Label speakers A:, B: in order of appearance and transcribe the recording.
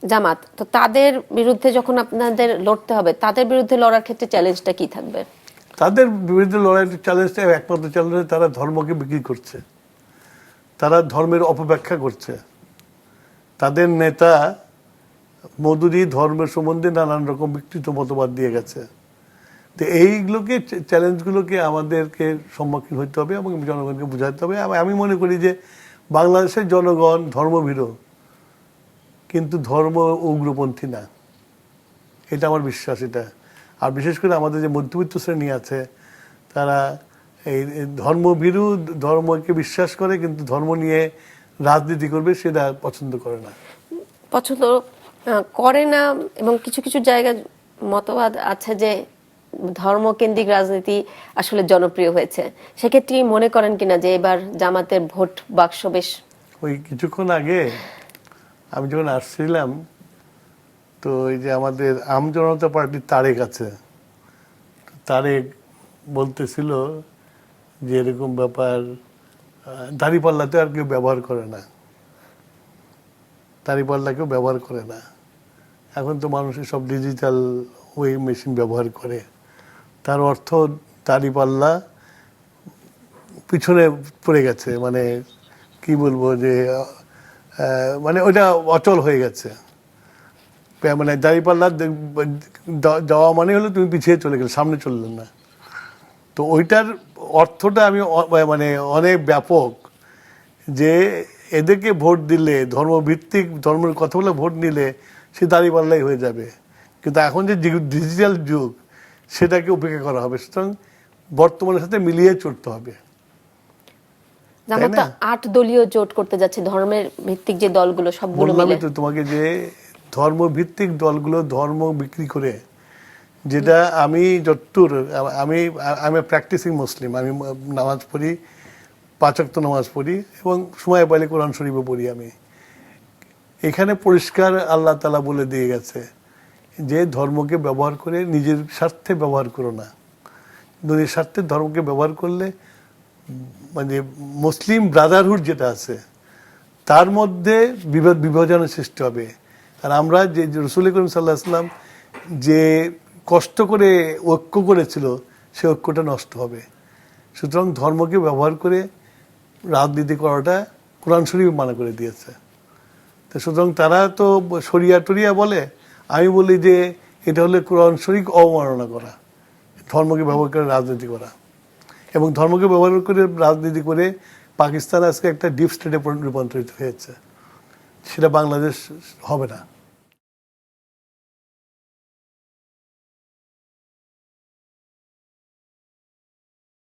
A: জামাত, তো তাদের বিরুদ্ধে যখন আপনাদের লড়তে হবে, তাদের বিরুদ্ধে লড়ার ক্ষেত্রে চ্যালেঞ্জটা কি থাকবে?
B: তাদের বিরুদ্ধে লড়াইয়ের চ্যালেঞ্জটা একমাত্র চ্যালেঞ্জ, তারা ধর্মকে বিক্রি করছে, তারা ধর্মের অপব্যাখ্যা করছে। তাদের নেতা মওদুদি ধর্মের সম্বন্ধে নানান রকম বিকৃত মতবাদ দিয়ে গেছে। তো এইগুলোকে, চ্যালেঞ্জগুলোকে আমাদেরকে সম্মুখীন হতে হবে এবং জনগণকে বোঝাতে হবে। আমি মনে করি যে বাংলাদেশের জনগণ ধর্মভীরু, কিন্তু ধর্ম উগ্রপন্থী না, এটা আমার বিশ্বাস। এটা আর বিশেষ করে আমাদের যে মধ্যবিত্ত শ্রেণী আছে, তারা এই ধর্মভীরু, ধর্মকে বিশ্বাস করে কিন্তু ধর্ম নিয়ে রাজনীতি করবে সেটা পছন্দ করে না।
A: পছন্দ করে না, এবং কিছু কিছু জায়গায় মতবাদ আছে যে ধর্মকেন্দ্রিক রাজনীতি আসলে জনপ্রিয় হয়েছে। সেক্ষেত্রে মনে করেন কিনা যে এবার জামাতের ভোট বাক্স বেশ?
B: ওই কিছুক্ষণ আগে আমি যখন আসছিলাম, তো এই যে আমাদের আম জনতা পার্টির তারেক আছে, তারেক বলতেছিল যে এরকম ব্যাপার, দাঁড়িপাল্লাতে আর কেউ ব্যবহার করে না, দাঁড়িপাল্লা কেউ ব্যবহার করে না। এখন তো মানুষের সব ডিজিটাল ওয়ে মেশিন ব্যবহার করে। তার অর্থ দাঁড়িপাল্লা পিছনে পড়ে গেছে, মানে কি বলবো যে মানে ওইটা অচল হয়ে গেছে। মানে দাঁড়িপাল্লা যাওয়া মানে হলো তুমি পিছিয়ে চলে গেলে, সামনে চললেন না। তো ওইটার অর্থটা আমি মানে অনেক ব্যাপক, যে এদেরকে ভোট দিলে, ধর্মভিত্তিক ধর্মের কথা বলে ভোট নিলে সে দাঁড়িপাল্লাই হয়ে যাবে। কিন্তু এখন যে ডিজিটাল যুগ, সেটাকে উপেক্ষা করা হবে। সুতরাং বর্তমানের সাথে মিলিয়ে চলতে হবে।
A: জামাত 8 দলীয় জোট করতে যাচ্ছে, ধর্মের ভিত্তিক যে দলগুলো সবগুলো মিলে।
B: তো তোমাকে যে ধর্মভিত্তিক দলগুলো ধর্ম বিক্রি করে, যেটা আমি যতদূর, আমি প্র্যাকটিসিং মুসলিম, আমি নামাজ পড়ি, 5 ওয়াক্ত নামাজ পড়ি এবং সময় পাইলে কোরআন শরীফও পড়ি। আমি এখানে পরিষ্কার আল্লাহ তাআলা বলে দিয়ে গেছে যে ধর্মকে ব্যবহার করে নিজের স্বার্থে ব্যবহার করো না। নিজের স্বার্থে ধর্মকে ব্যবহার করলে, মানে মুসলিম ব্রাদারহুড যেটা আছে তার মধ্যে বিভাজনের সৃষ্টি হবে। আর আমরা যে রাসূল করিম সাল্লাল্লাহু আলাইহি ওয়াসাল্লাম যে কষ্ট করে ঐক্য করেছিল, সে ঐক্যটা নষ্ট হবে। সুতরাং ধর্মকে ব্যবহার করে রাজনীতি করাটা কোরআন শরীফ মানা করে দিয়েছে। তো সুতরাং তারা তো শরিয়া টরিয়া বলে, আমি বলি যে এটা হলে কোরআন শরীফ অবমাননা করা, ধর্মকে ব্যবহার করে রাজনীতি করা। এবং ধর্মকে ব্যবহার করে রাজনীতি করে পাকিস্তান আজকে একটা ডিপ স্টেটে রূপান্তরিত হয়েছে, সেটা বাংলাদেশ হবে না।